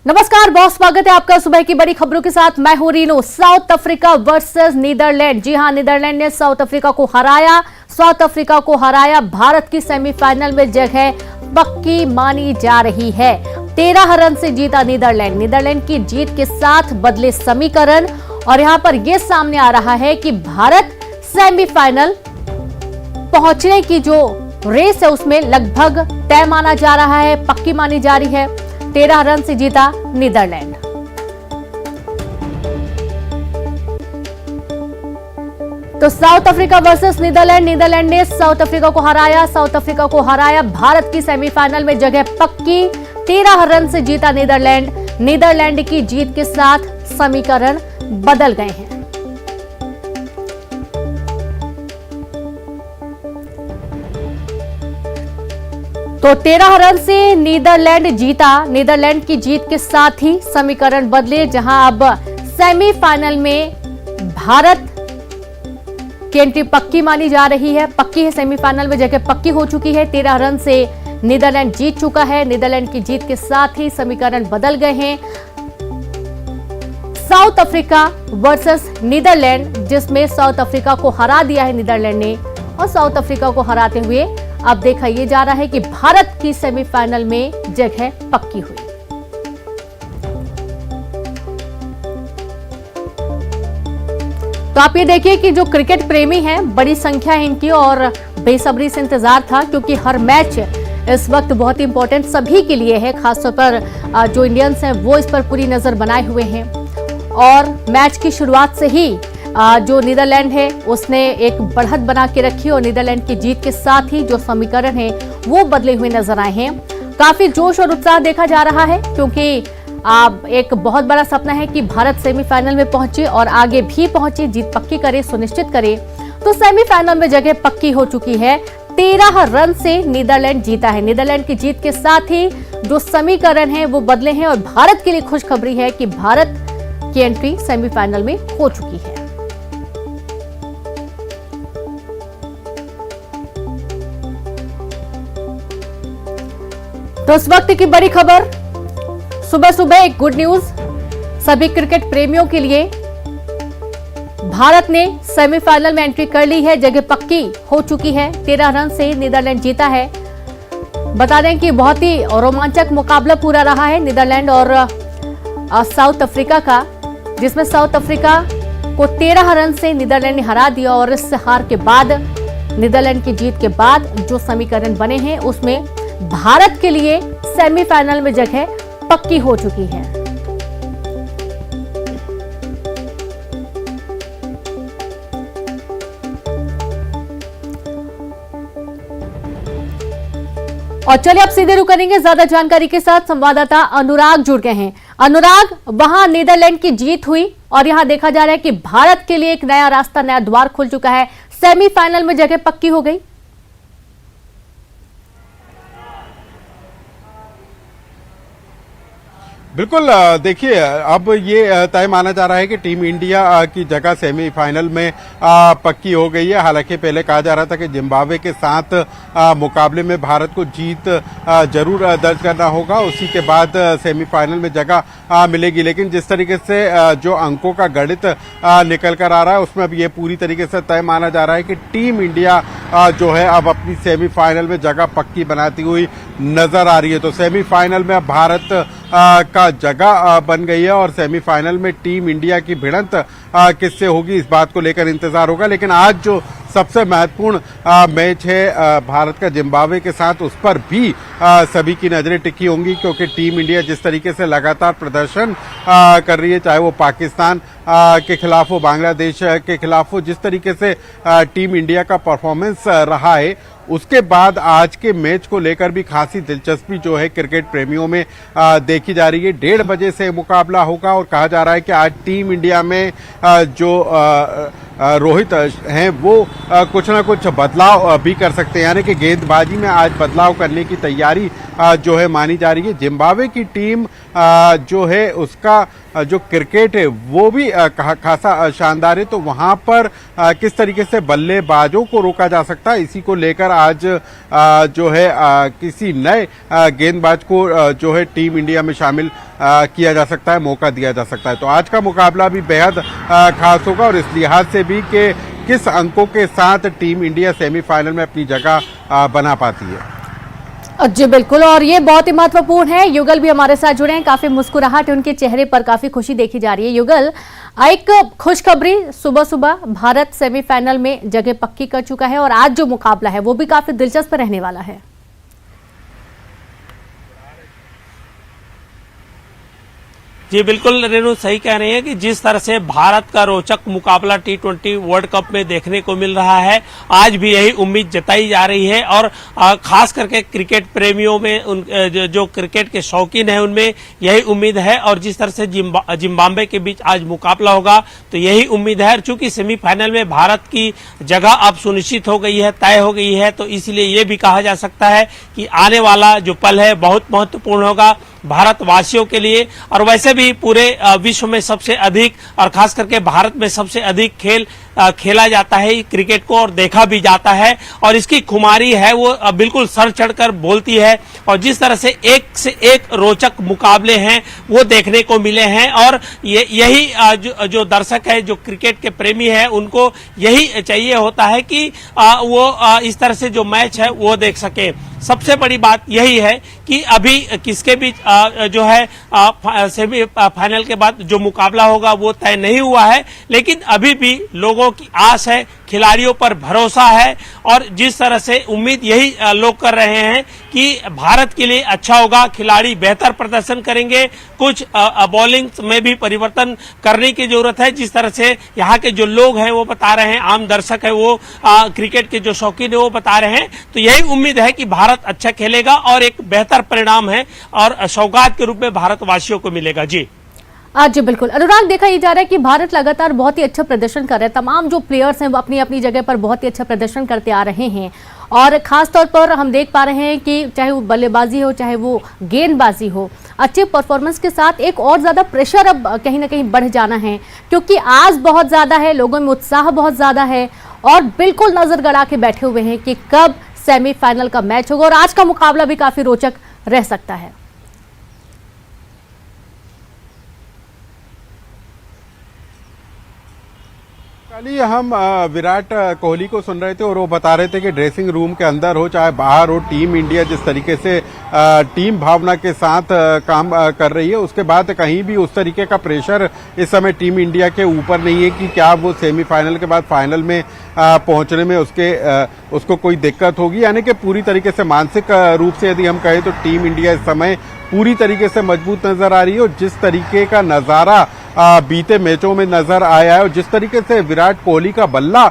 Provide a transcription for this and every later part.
नमस्कार बहुत स्वागत है आपका सुबह की बड़ी खबरों के साथ। मैं हूं Reenu. South Africa versus Netherland. जी हां, नीदरलैंड ने साउथ अफ्रीका को हराया। साउथ अफ्रीका को हराया भारत की सेमीफाइनल में जगह पक्की मानी जा रही है। 13 रन से जीता नीदरलैंड। नीदरलैंड की जीत के साथ बदले समीकरण और यहां पर यह सामने आ रहा है कि भारत सेमीफाइनल पहुंचने की जो रेस है उसमें लगभग तय माना जा रहा है, पक्की मानी जा रही है। 13 रन से जीता नीदरलैंड। तो South Africa versus Netherlands. Netherlands ने साउथ अफ्रीका को हराया। साउथ अफ्रीका को हराया भारत की सेमीफाइनल में जगह पक्की। 13 रन से जीता नीदरलैंड। नीदरलैंड की जीत के साथ समीकरण बदल गए हैं। तो 13 रन से नीदरलैंड जीता। नीदरलैंड की जीत के साथ ही समीकरण बदले, जहां अब सेमीफाइनल में भारत की एंट्री पक्की मानी जा रही है। पक्की है, सेमीफाइनल में जगह पक्की हो चुकी है। 13 रन से नीदरलैंड जीत चुका है। नीदरलैंड की जीत के साथ ही समीकरण बदल गए हैं। साउथ अफ्रीका वर्सेस नीदरलैंड, जिसमें साउथ अफ्रीका को हरा दिया है नीदरलैंड ने, और साउथ अफ्रीका को हराते हुए अब देखा यह जा रहा है कि भारत की सेमीफाइनल में जगह पक्की हुई। तो आप ये देखिए कि जो क्रिकेट प्रेमी हैं, बड़ी संख्या है इनकी और बेसब्री से इंतजार था, क्योंकि हर मैच इस वक्त बहुत ही इंपॉर्टेंट सभी के लिए है। खासतौर पर जो इंडियंस हैं वो इस पर पूरी नजर बनाए हुए हैं। और मैच की शुरुआत से ही जो नीदरलैंड है उसने एक बढ़त बना के रखी और नीदरलैंड की जीत के साथ ही जो समीकरण है वो बदले हुए नजर आए हैं। काफी जोश और उत्साह देखा जा रहा है, क्योंकि एक बहुत बड़ा सपना है कि भारत सेमीफाइनल में पहुंचे और आगे भी पहुंचे, जीत पक्की करे, सुनिश्चित करे। तो सेमीफाइनल में जगह पक्की हो चुकी है। 13 रन से नीदरलैंड जीता है। नीदरलैंड की जीत के साथ ही जो समीकरण है वो बदले हैं और भारत के लिए खुशखबरी है कि भारत की एंट्री सेमीफाइनल में हो चुकी है। तो इस वक्त की बड़ी खबर, सुबह सुबह एक गुड न्यूज सभी क्रिकेट प्रेमियों के लिए। भारत ने सेमीफाइनल में एंट्री कर ली है, जगह पक्की हो चुकी है। 13 रन से नीदरलैंड जीता है। बता दें कि बहुत ही रोमांचक मुकाबला पूरा रहा है नीदरलैंड और साउथ अफ्रीका का, जिसमें साउथ अफ्रीका को 13 रन से नीदरलैंड ने हरा दिया। और इस हार के बाद, नीदरलैंड की जीत के बाद जो समीकरण बने हैं उसमें भारत के लिए सेमीफाइनल में जगह पक्की हो चुकी है। और चलिए अब सीधे रुक करेंगे ज्यादा जानकारी के साथ। संवाददाता अनुराग जुड़ गए हैं। अनुराग, वहां नीदरलैंड की जीत हुई और यहां देखा जा रहा है कि भारत के लिए एक नया रास्ता, नया द्वार खुल चुका है। सेमीफाइनल में जगह पक्की हो गई। बिल्कुल, देखिए अब ये तय माना जा रहा है कि टीम इंडिया की जगह सेमीफाइनल में पक्की हो गई है। हालांकि पहले कहा जा रहा था कि जिम्बाब्वे के साथ मुकाबले में भारत को जीत जरूर दर्ज करना होगा, उसी के बाद सेमीफाइनल में जगह मिलेगी। लेकिन जिस तरीके से जो अंकों का गणित निकल कर आ रहा है उसमें अब ये पूरी तरीके से तय माना जा रहा है कि टीम इंडिया जो है अब अपनी सेमीफाइनल में जगह पक्की बनाती हुई नजर आ रही है। तो सेमीफाइनल में अब भारत का जगह बन गई है और सेमीफाइनल में टीम इंडिया की भिड़ंत किससे होगी इस बात को लेकर इंतजार होगा। लेकिन आज जो सबसे महत्वपूर्ण मैच है भारत का जिम्बाब्वे के साथ, उस पर भी सभी की नजरें टिकी होंगी, क्योंकि टीम इंडिया जिस तरीके से लगातार प्रदर्शन कर रही है, चाहे वो पाकिस्तान के खिलाफ हो, बांग्लादेश के खिलाफ हो, जिस तरीके से टीम इंडिया का परफॉर्मेंस रहा है, उसके बाद आज के मैच को लेकर भी खासी दिलचस्पी जो है क्रिकेट प्रेमियों में देखी जा रही है। 1:30 बजे से मुकाबला होगा और कहा जा रहा है कि आज टीम इंडिया में जो रोहित हैं वो कुछ ना कुछ बदलाव भी कर सकते हैं, यानी कि गेंदबाजी में आज बदलाव करने की तैयारी जो है मानी जा रही है। जिम्बाब्वे की टीम जो है उसका जो क्रिकेट है वो भी खासा शानदार है। तो वहां पर किस तरीके से बल्लेबाजों को रोका जा सकता है, इसी को लेकर आज जो है किसी नए गेंदबाज को जो है टीम इंडिया में शामिल किया जा सकता है, मौका दिया जा सकता है। तो आज का मुकाबला भी बेहद खास होगा और इस लिहाज से भी कि किस अंकों के साथ टीम इंडिया सेमीफाइनल में अपनी जगह बना पाती है। जी बिल्कुल, और ये बहुत ही महत्वपूर्ण है। युगल भी हमारे साथ जुड़े हैं, काफी मुस्कुराहट है उनके चेहरे पर, काफी खुशी देखी जा रही है। युगल, एक खुशखबरी, सुबह सुबह भारत सेमीफाइनल में जगह पक्की कर चुका है और आज जो मुकाबला है वो भी काफी दिलचस्प रहने वाला है। जी बिल्कुल रेणु, सही कह रहे हैं कि जिस तरह से भारत का रोचक मुकाबला T20 वर्ल्ड कप में देखने को मिल रहा है, आज भी यही उम्मीद जताई जा रही है और खास करके क्रिकेट प्रेमियों में जो क्रिकेट के शौकीन हैं उनमें यही उम्मीद है। और जिस तरह से जिम्बाब्वे के बीच आज मुकाबला होगा तो यही उम्मीद है। चूंकि सेमीफाइनल में भारत की जगह अब सुनिश्चित हो गई है, तय हो गई है, तो इसलिए ये भी कहा जा सकता है कि आने वाला जो पल है बहुत महत्वपूर्ण होगा भारतवासियों के लिए। और वैसे भी पूरे विश्व में सबसे अधिक और खास करके भारत में सबसे अधिक खेला जाता है क्रिकेट को और देखा भी जाता है और इसकी खुमारी है वो बिल्कुल सर चढ़कर बोलती है। और जिस तरह से एक रोचक मुकाबले हैं वो देखने को मिले हैं और यही जो दर्शक है, जो क्रिकेट के प्रेमी है, उनको यही चाहिए होता है कि वो इस तरह से जो मैच है वो देख सके। सबसे बड़ी बात यही है कि अभी किसके बीच जो है सेमीफाइनल के बाद जो मुकाबला होगा वो तय नहीं हुआ है, लेकिन अभी भी लोगों की आस है, खिलाड़ियों पर भरोसा है और जिस तरह से उम्मीद यही लोग कर रहे हैं कि भारत के लिए अच्छा होगा, खिलाड़ी बेहतर प्रदर्शन करेंगे, कुछ बॉलिंग में भी परिवर्तन करने की जरूरत है। जिस तरह से यहाँ के जो लोग हैं वो बता रहे हैं, आम दर्शक है वो क्रिकेट के जो शौकीन है वो बता रहे हैं, तो यही उम्मीद है कि भारत अच्छा खेलेगा और एक बेहतर परिणाम है और सौगात के रूप में भारतवासियों को मिलेगा। जी जी बिल्कुल अनुराग, देखा ये जा रहा है कि भारत लगातार बहुत ही अच्छा प्रदर्शन कर रहे हैं। तमाम जो प्लेयर्स हैं वो अपनी अपनी जगह पर बहुत ही अच्छा प्रदर्शन करते आ रहे हैं और खास तौर पर हम देख पा रहे हैं कि चाहे वो बल्लेबाजी हो चाहे वो गेंदबाजी हो, अच्छे परफॉर्मेंस के साथ एक और ज्यादा प्रेशर अब कहीं ना कहीं बढ़ जाना है, क्योंकि आज बहुत ज्यादा है, लोगों में उत्साह बहुत ज्यादा है और बिल्कुल नजर गड़ा के बैठे हुए हैं कि कब सेमीफाइनल का मैच होगा और आज का मुकाबला भी काफी रोचक रह सकता है। कल हम विराट कोहली को सुन रहे थे और वो बता रहे थे कि ड्रेसिंग रूम के अंदर हो चाहे बाहर हो, टीम इंडिया जिस तरीके से टीम भावना के साथ काम कर रही है, उसके बाद कहीं भी उस तरीके का प्रेशर इस समय टीम इंडिया के ऊपर नहीं है कि क्या वो सेमीफाइनल के बाद फाइनल में पहुंचने में उसको कोई दिक्कत होगी। यानी कि पूरी तरीके से मानसिक रूप से यदि हम कहें तो टीम इंडिया इस समय पूरी तरीके से मजबूत नजर आ रही है और जिस तरीके का नजारा बीते मैचों में नजर आया है और जिस तरीके से विराट कोहली का बल्ला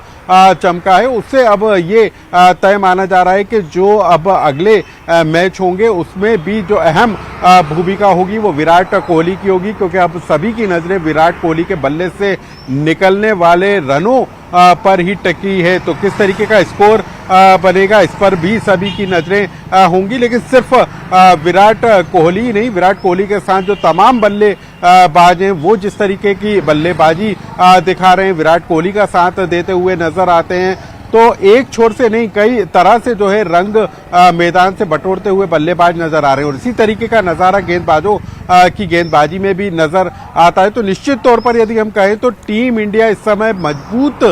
चमका है, उससे अब ये तय माना जा रहा है कि जो अब अगले मैच होंगे उसमें भी जो अहम भूमिका होगी वो विराट कोहली की होगी, क्योंकि अब सभी की नजरें विराट कोहली के बल्ले से निकलने वाले रनों पर ही टिकी है। तो किस तरीके का स्कोर बनेगा इस पर भी सभी की नजरें होंगी, लेकिन सिर्फ विराट कोहली ही नहीं, विराट कोहली के साथ जो तमाम बल्लेबाज हैं वो जिस तरीके की बल्लेबाजी दिखा रहे हैं, विराट कोहली का साथ देते हुए नजर आते हैं, तो एक छोर से नहीं कई तरह से जो है रंग मैदान से बटोरते हुए बल्लेबाज नजर आ रहे हैं और इसी तरीके का नजारा गेंदबाजों की गेंदबाजी में भी नजर आता है। तो निश्चित तौर पर यदि हम कहें तो टीम इंडिया इस समय मजबूत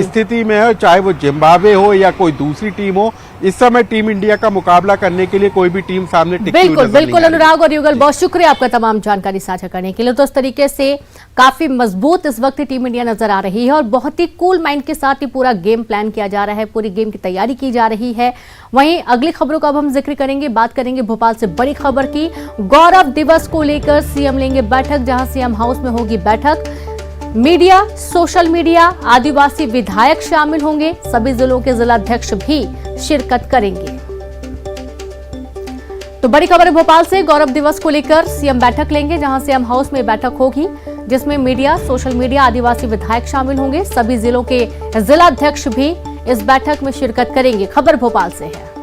स्थिति में है, चाहे वो जिम्बाब्वे हो या कोई दूसरी टीम हो, इस समय टीम इंडिया का मुकाबला करने के लिए कोई भी टीम सामने टिकी हुई नजर नहीं आ रही। बिल्कुल अनुराग और युगल, बहुत शुक्रिया आपका तमाम जानकारी साझा करने के लिए। तो इस तरीके से काफी मजबूत इस वक्त टीम इंडिया नजर आ रही है और बहुत ही कूल माइंड के साथ ही पूरा गेम प्लान किया जा रहा है, पूरी गेम की तैयारी की जा रही है। वहीं अगली खबरों का अब हम जिक्र करेंगे, बात करेंगे भोपाल से बड़ी खबर की। गौरव दिवस को लेकर सीएम लेंगे बैठक, जहां सीएम हाउस में होगी बैठक। मीडिया, सोशल मीडिया, आदिवासी विधायक शामिल होंगे, सभी जिलों के जिलाध्यक्ष भी शिरकत करेंगे। तो बड़ी खबर है भोपाल से, गौरव दिवस को लेकर सीएम बैठक लेंगे, जहां सीएम हाउस में बैठक होगी जिसमें मीडिया, सोशल मीडिया, आदिवासी विधायक शामिल होंगे, सभी जिलों के जिलाध्यक्ष भी इस बैठक में शिरकत करेंगे। खबर भोपाल से है।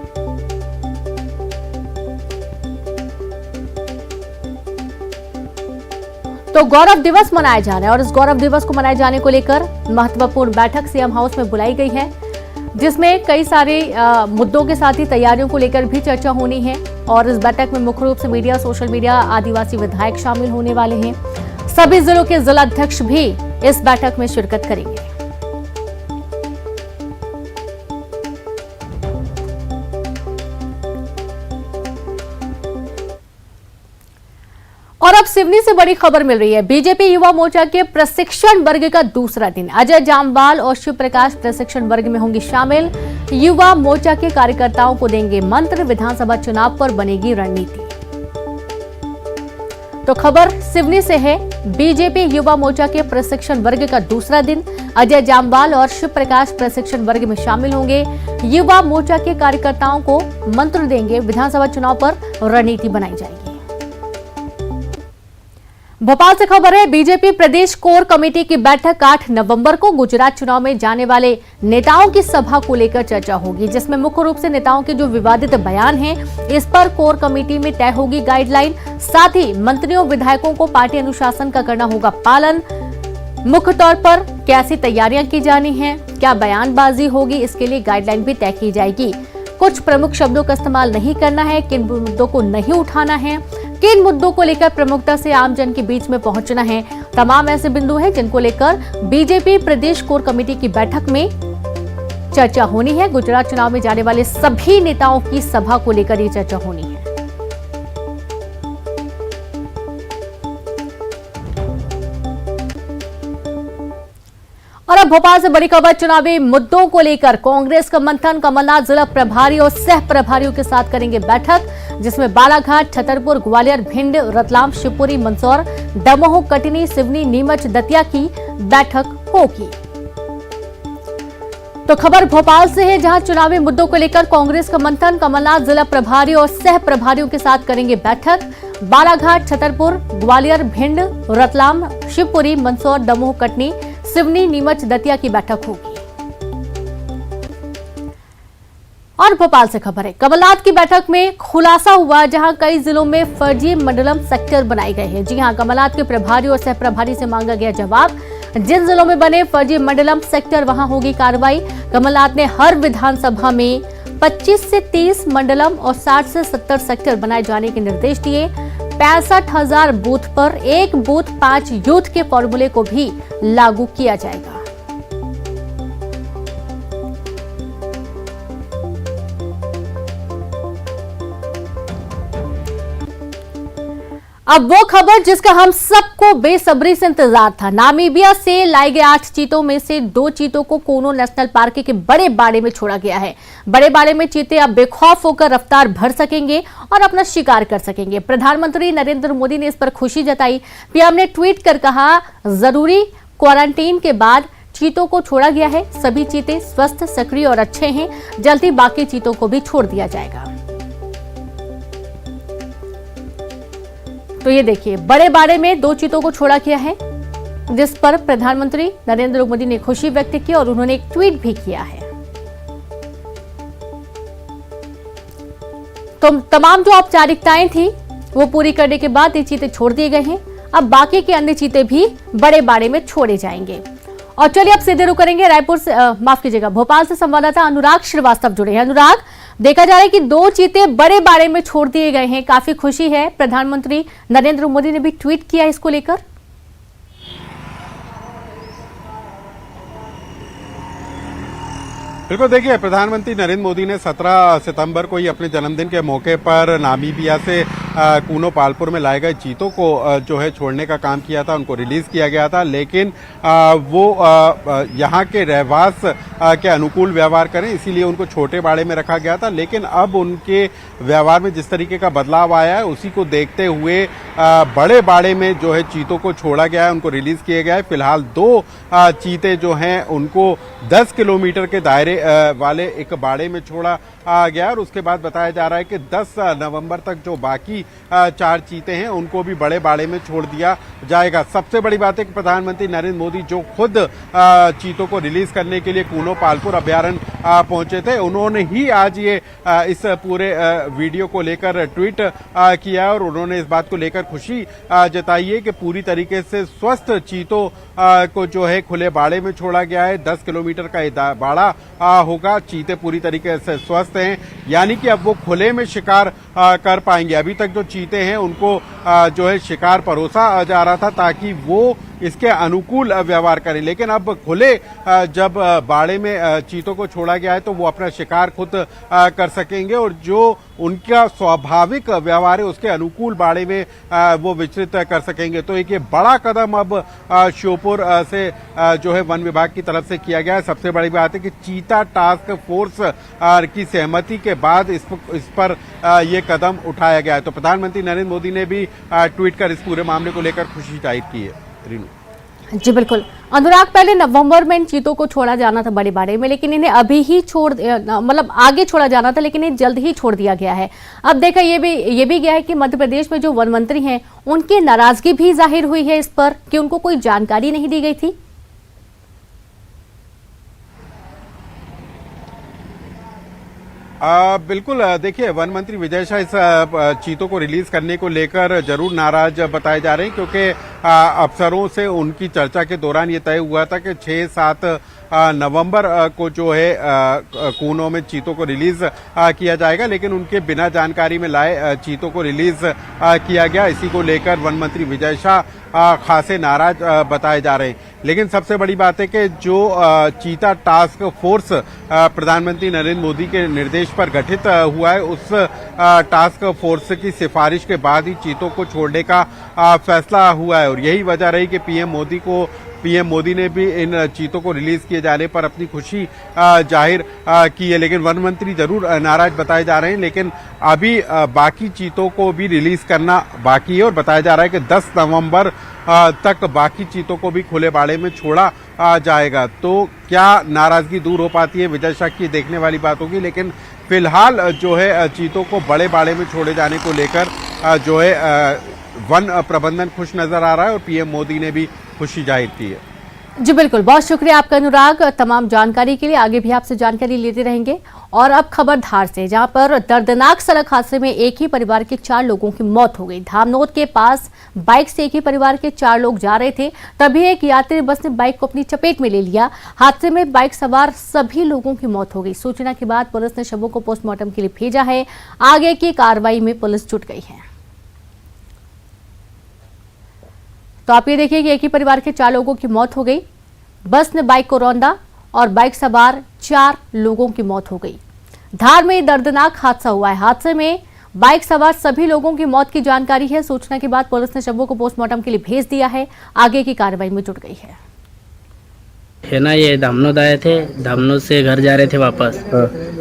तो गौरव दिवस मनाया जा रहा है और इस गौरव दिवस को मनाए जाने को लेकर महत्वपूर्ण बैठक सीएम हाउस में बुलाई गई है, जिसमें कई सारे मुद्दों के साथ ही तैयारियों को लेकर भी चर्चा होनी है। और इस बैठक में मुख्य रूप से मीडिया, सोशल मीडिया, आदिवासी विधायक शामिल होने वाले हैं। सभी जिलों के जिलाध्यक्ष भी इस बैठक में शिरकत करेंगे। और अब सिवनी से बड़ी खबर मिल रही है। बीजेपी युवा मोर्चा के प्रशिक्षण वर्ग का दूसरा दिन। अजय जामवाल और शिव प्रकाश प्रशिक्षण वर्ग में होंगे शामिल। युवा मोर्चा के कार्यकर्ताओं को देंगे मंत्र। विधानसभा चुनाव पर बनेगी रणनीति। तो खबर सिवनी से है। बीजेपी युवा मोर्चा के प्रशिक्षण वर्ग का दूसरा दिन। अजय जामवाल और शिव प्रकाश प्रशिक्षण वर्ग में शामिल होंगे। युवा मोर्चा के कार्यकर्ताओं को मंत्र देंगे। विधानसभा चुनाव पर रणनीति बनाई जाएगी। भोपाल से खबर है। बीजेपी प्रदेश कोर कमेटी की बैठक 8 नवंबर को गुजरात चुनाव में जाने वाले नेताओं की सभा को लेकर चर्चा होगी, जिसमें मुख्य रूप से नेताओं के जो विवादित बयान हैं, इस पर कोर कमेटी में तय होगी गाइडलाइन। साथ ही मंत्रियों, विधायकों को पार्टी अनुशासन का करना होगा पालन। मुख्य तौर पर कैसी तैयारियां की जानी है, क्या बयानबाजी होगी, इसके लिए गाइडलाइन भी तय की जाएगी। कुछ प्रमुख शब्दों का इस्तेमाल नहीं करना है, किन मुद्दों को नहीं उठाना है, किन मुद्दों को लेकर प्रमुखता से आमजन के बीच में पहुंचना है, तमाम ऐसे बिंदु हैं जिनको लेकर बीजेपी प्रदेश कोर कमेटी की बैठक में चर्चा होनी है। गुजरात चुनाव में जाने वाले सभी नेताओं की सभा को लेकर ये चर्चा होनी है। और अब भोपाल से बड़ी खबर। चुनावी मुद्दों को लेकर कांग्रेस का मंथन। कमलनाथ जिला प्रभारी और सह प्रभारियों के साथ करेंगे बैठक, जिसमें बालाघाट, छतरपुर, ग्वालियर, भिंड, रतलाम, शिवपुरी, मंदसौर, दमोह, कटनी, सिवनी, नीमच, दतिया की बैठक होगी। तो खबर भोपाल से है, जहां चुनावी मुद्दों को लेकर कांग्रेस का मंथन। कमलनाथ जिला प्रभारी और सह प्रभारियों के साथ करेंगे बैठक। बालाघाट, छतरपुर, ग्वालियर, भिंड, रतलाम, शिवपुरी, मंदसौर, दमोह, कटनी, सिवनी, नीमच, दतिया की बैठक होगी। और भोपाल से खबर है। कमलनाथ की बैठक में खुलासा हुआ, जहां कई जिलों में फर्जी मंडलम सेक्टर बनाए गए हैं। जी हां, कमलनाथ के प्रभारी और सह प्रभारी से मांगा गया जवाब। जिन जिलों में बने फर्जी मंडलम सेक्टर, वहां होगी कार्रवाई। कमलनाथ ने हर विधानसभा में 25 से 30 मंडलम और 60 से 70 सेक्टर बनाए जाने के निर्देश दिए। 65,000 बूथ पर एक बूथ 5 यूथ के फॉर्मूले को भी लागू किया जाएगा। अब वो खबर जिसका हम सबको बेसब्री से इंतजार था। नामीबिया से लाए गए 8 चीतों में से 2 चीतों को कोनो नेशनल पार्क के बड़े बाड़े में छोड़ा गया है। बड़े बाड़े में चीते अब बेखौफ होकर रफ्तार भर सकेंगे और अपना शिकार कर सकेंगे। प्रधानमंत्री नरेंद्र मोदी ने इस पर खुशी जताई। पीएम ने ट्वीट कर कहा, जरूरी क्वारंटीन के बाद चीतों को छोड़ा गया है। सभी चीते स्वस्थ, सक्रिय और अच्छे हैं। जल्द ही बाकी चीतों को भी छोड़ दिया जाएगा। तो ये देखिए, बड़े बाड़े में 2 चीतों को छोड़ा गया है, जिस पर प्रधानमंत्री नरेंद्र मोदी ने खुशी व्यक्त की और उन्होंने एक ट्वीट भी किया है। तो तमाम जो औपचारिकताएं थी वो पूरी करने के बाद ये चीते छोड़ दिए गए हैं। अब बाकी के अन्य चीते भी बड़े बाड़े में छोड़े जाएंगे। और चलिए अब सीधे रुक करेंगे रायपुर से, माफ कीजिएगा, भोपाल से संवाददाता अनुराग श्रीवास्तव जुड़े हैं। अनुराग, देखा जा रहा है कि 2 चीते बड़े बाड़े में छोड़ दिए गए हैं, काफी खुशी है। प्रधानमंत्री नरेंद्र मोदी ने भी ट्वीट किया इसको लेकर। बिल्कुल, देखिए, प्रधानमंत्री नरेंद्र मोदी ने 17 सितंबर को ही अपने जन्मदिन के मौके पर नामीबिया से कूनो पालपुर में लाए गए चीतों को जो है छोड़ने का काम किया था, उनको रिलीज किया गया था। लेकिन वो यहाँ के रहवास के अनुकूल व्यवहार करें, इसीलिए उनको छोटे बाड़े में रखा गया था। लेकिन अब उनके व्यवहार में जिस तरीके का बदलाव आया है, उसी को देखते हुए बड़े बाड़े में जो है चीतों को छोड़ा गया है, उनको रिलीज किया गया है। फिलहाल 2 चीते जो हैं उनको 10 किलोमीटर के दायरे वाले एक बाड़े में छोड़ा गया और उसके बाद बताया जा रहा है कि 10 नवंबर तक जो बाकी 4 चीते हैं उनको भी बड़े बाड़े में छोड़ दिया जाएगा। सबसे बड़ी बात है कि प्रधानमंत्री नरेंद्र मोदी जो खुद चीतों को रिलीज करने के लिए कूनो पालपुर अभ्यारण्य पहुंचे थे, उन्होंने ही आज ये इस पूरे वीडियो को लेकर ट्वीट किया और उन्होंने इस बात को लेकर खुशी जताई है कि पूरी तरीके से स्वस्थ चीतों को जो है खुले बाड़े में छोड़ा गया है। 10 किलोमीटर का बाड़ा होगा। चीते पूरी तरीके से स्वस्थ हैं, यानी कि अब वो खुले में शिकार कर पाएंगे। अभी तक जो चीते हैं उनको जो है शिकार परोसा जा रहा था ताकि वो इसके अनुकूल व्यवहार करें, लेकिन अब खुले जब बाड़े में चीतों को छोड़ा गया है तो वो अपना शिकार खुद कर सकेंगे और जो उनका स्वाभाविक व्यवहार है उसके अनुकूल बाड़े में वो विचरित कर सकेंगे। तो एक ये बड़ा कदम अब श्योपुर से जो है वन विभाग की तरफ से किया गया है। सबसे बड़ी बात है कि चीता टास्क फोर्स की सहमति के बाद इस पर ये कदम उठाया गया है। तो प्रधानमंत्री नरेंद्र मोदी ने भी ट्वीट कर इस पूरे मामले को लेकर खुशी जाहिर की है। रीनू जी बिल्कुल। अनुराग, पहले नवंबर में इन चीतों को छोड़ा जाना था बड़े बाड़े में, लेकिन इन्हें अभी ही मतलब आगे छोड़ा जाना था, लेकिन इन्हें जल्द ही छोड़ दिया गया है। अब देखा ये भी गया है कि मध्य प्रदेश में जो वन मंत्री हैं उनकी नाराजगी भी जाहिर हुई है इस पर कि उनको कोई जानकारी नहीं दी गई थी। बिल्कुल, देखिए वन मंत्री विजय शाह इस चीतों को रिलीज करने को लेकर जरूर नाराज बताए जा रहे हैं, क्योंकि अफसरों से उनकी चर्चा के दौरान ये तय हुआ था कि 6-7 नवंबर को जो है कूनों में चीतों को रिलीज किया जाएगा, लेकिन उनके बिना जानकारी में लाए चीतों को रिलीज किया गया। इसी को लेकर वन मंत्री विजय शाह खासे नाराज बताए जा रहे हैं। लेकिन सबसे बड़ी बात है कि जो चीता टास्क फोर्स प्रधानमंत्री नरेंद्र मोदी के निर्देश पर गठित हुआ है, उस टास्क फोर्स की सिफारिश के बाद ही चीतों को छोड़ने का फैसला हुआ है और यही वजह रही कि पीएम मोदी ने भी इन चीतों को रिलीज किए जाने पर अपनी खुशी जाहिर की है। लेकिन वन मंत्री जरूर नाराज बताए जा रहे हैं, लेकिन अभी बाकी चीतों को भी रिलीज करना बाकी है और बताया जा रहा है कि 10 नवंबर तक बाकी चीतों को भी खुले बाड़े में छोड़ा जाएगा। तो क्या नाराजगी दूर हो पाती है, विजय शाह की देखने वाली बात होगी, लेकिन फिलहाल जो है चीतों को बड़े बाड़े में छोड़े जाने को लेकर जो है वन प्रबंधन खुश नजर आ रहा है और पीएम मोदी ने भी खुशी जाहिर की है। जी बिल्कुल, बहुत शुक्रिया आपका अनुराग तमाम जानकारी के लिए। आगे भी आपसे जानकारी लेते रहेंगे। और अब खबर धार से, जहां पर दर्दनाक सड़क हादसे में एक ही परिवार के 4 लोगों की मौत हो गई। धामनोद के पास बाइक से एक ही परिवार के 4 लोग जा रहे थे, तभी एक यात्री बस ने बाइक को अपनी चपेट में ले लिया। हादसे में बाइक सवार सभी लोगों की मौत हो गई। सूचना के बाद पुलिस ने शवों को पोस्टमार्टम के लिए भेजा है। आगे की कार्रवाई में पुलिस जुट गई है। तो आप ये देखिए कि एक ही परिवार के 4 लोगों की मौत हो गई। बस ने बाइक को रौंदा और बाइक सवार 4 लोगों की मौत हो गई। धार में दर्दनाक हादसा हुआ है। हादसे में बाइक सवार सभी लोगों की मौत की जानकारी है। सूचना के बाद पुलिस ने शवों को पोस्टमार्टम के लिए भेज दिया है। आगे की कार्रवाई में जुट गई है। ना ये धामनोद आए थे, धामनोद से घर जा रहे थे वापस।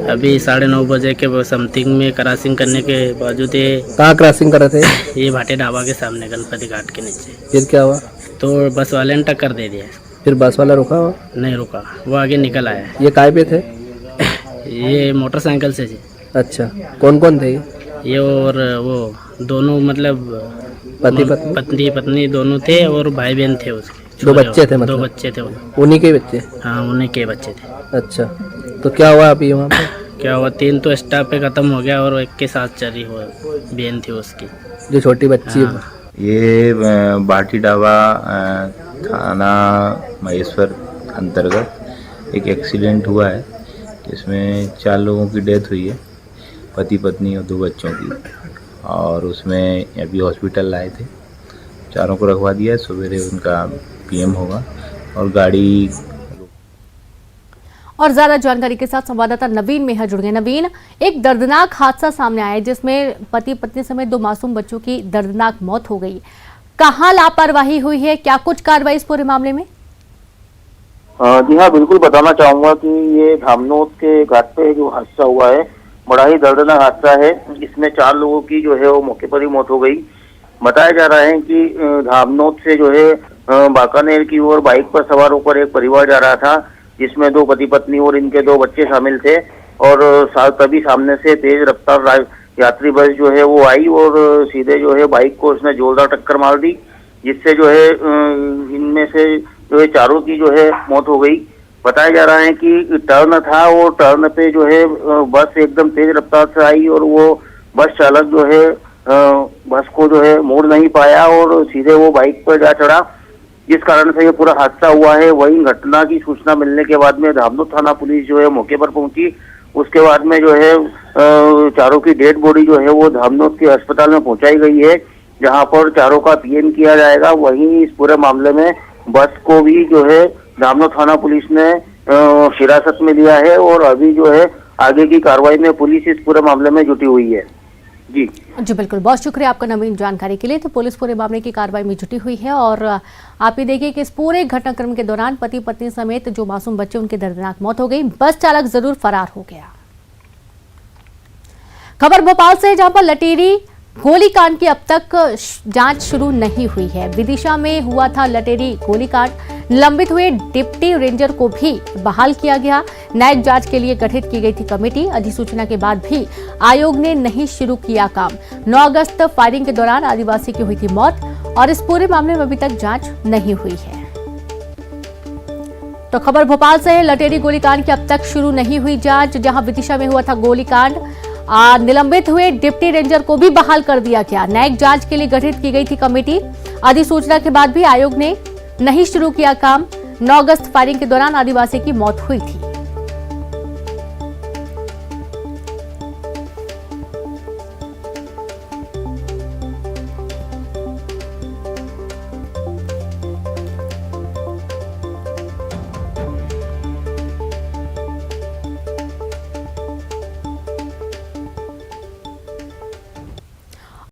अभी 9:30 बजे के समथिंग में क्रॉसिंग करने के बावजूद कहाँ क्रॉसिंग कर रहे थे? ये भाटे ढाबा के सामने गणपति घाट के नीचे। फिर क्या हुआ? तो बस वाले ने टक्कर दे दिया। फिर बस वाला रुका हुआ? नहीं रुका, वो आगे निकल आया। ये काय पे थे? ये मोटरसाइकिल से जी। अच्छा, कौन कौन थे ये? और वो दोनों मतलब पति पत्नी दोनों थे और भाई बहन थे उसके। 2 बच्चे थे? मतलब 2 बच्चे थे। उन्हीं के बच्चे? हाँ, उन्हीं के बच्चे थे। अच्छा, तो क्या हुआ अभी वहाँ पे? क्या हुआ, 3 तो स्टॉप पे खत्म हो गया और एक के साथ चली हुआ बहन थी उसकी, जो छोटी बच्ची। हाँ। ये भाटी ढाबा थाना महेश्वर अंतर्गत एक एक्सीडेंट हुआ है, जिसमें 4 लोगों की डेथ हुई है, पति पत्नी और 2 बच्चों की। और उसमें अभी हॉस्पिटल लाए थे, चारों को रखवा दिया है। सवेरे उनका पीएम होगा और गाड़ी। और ज्यादा जानकारी के साथ संवाददाता नवीन मेहर जुड़ गए। नवीन, एक दर्दनाक हादसा सामने आया है जिसमें पति पत्नी समेत 2 मासूम बच्चों की दर्दनाक मौत हो गई। कहां लापरवाही हुई है, क्या कुछ कार्रवाई इस पूरे मामले में? जी हाँ, बिल्कुल बताना चाहूंगा कि ये धामनोद के घाट पे जो हादसा हुआ है, बड़ा ही दर्दनाक हादसा है। इसमें 4 लोगों की जो है वो मौके पर ही मौत हो गई। बताया जा रहा है कि धामनोद से जो है बांकानेर की ओर बाइक पर सवार होकर एक परिवार जा रहा था, जिसमें 2 पति पत्नी और इनके 2 बच्चे शामिल थे। और तभी सामने से तेज रफ्तार यात्री बस जो है वो आई और सीधे जो है बाइक को उसने जोरदार टक्कर मार दी, जिससे जो है इनमें से जो है 4 की जो है मौत हो गई। बताया जा रहा है कि टर्न था और टर्न पे जो है बस एकदम तेज रफ्तार से आई और वो बस चालक जो है बस को जो है मोड़ नहीं पाया और सीधे वो बाइक पर जा चढ़ा, जिस कारण से ये पूरा हादसा हुआ है। वहीं घटना की सूचना मिलने के बाद में धामनोद थाना पुलिस जो है मौके पर पहुंची। उसके बाद में जो है चारों की डेड बॉडी जो है वो धामनोद के अस्पताल में पहुंचाई गई है, जहां पर चारों का पीएम किया जाएगा। वहीं इस पूरे मामले में बस को भी जो है धामनोद थाना पुलिस ने हिरासत में लिया है और अभी जो है आगे की कार्रवाई में पुलिस इस पूरे मामले में जुटी हुई है। जी बिल्कुल, बहुत शुक्रिया आपका नवीन जानकारी के लिए। तो पुलिस पूरे मामले की कार्रवाई में जुटी हुई है और आप ये देखिए कि इस पूरे घटनाक्रम के दौरान पति पत्नी समेत जो मासूम बच्चे उनकी दर्दनाक मौत हो गई, बस चालक जरूर फरार हो गया। खबर भोपाल से, जहां पर लटेरी गोलीकांड की अब तक जांच शुरू नहीं हुई है। विदिशा में हुआ था लटेरी गोलीकांड, लंबित हुए डिप्टी रेंजर को भी बहाल किया गया। न्यायिक जांच के लिए गठित की गई थी कमेटी। अधिसूचना के बाद भी आयोग ने नहीं शुरू किया काम। 9 अगस्त फायरिंग के दौरान आदिवासी की हुई थी मौत और इस पूरे मामले में अभी तक जांच नहीं हुई है। तो खबर भोपाल से है, लटेरी गोलीकांड की अब तक शुरू नहीं हुई जांच। जहां विदिशा में हुआ था गोलीकांड, निलंबित हुए डिप्टी रेंजर को भी बहाल कर दिया गया। न्यायिक जांच के लिए गठित की गई थी कमेटी। अधिसूचना के बाद भी आयोग ने नहीं शुरू किया काम। 9 अगस्त फायरिंग के दौरान आदिवासी की मौत हुई थी।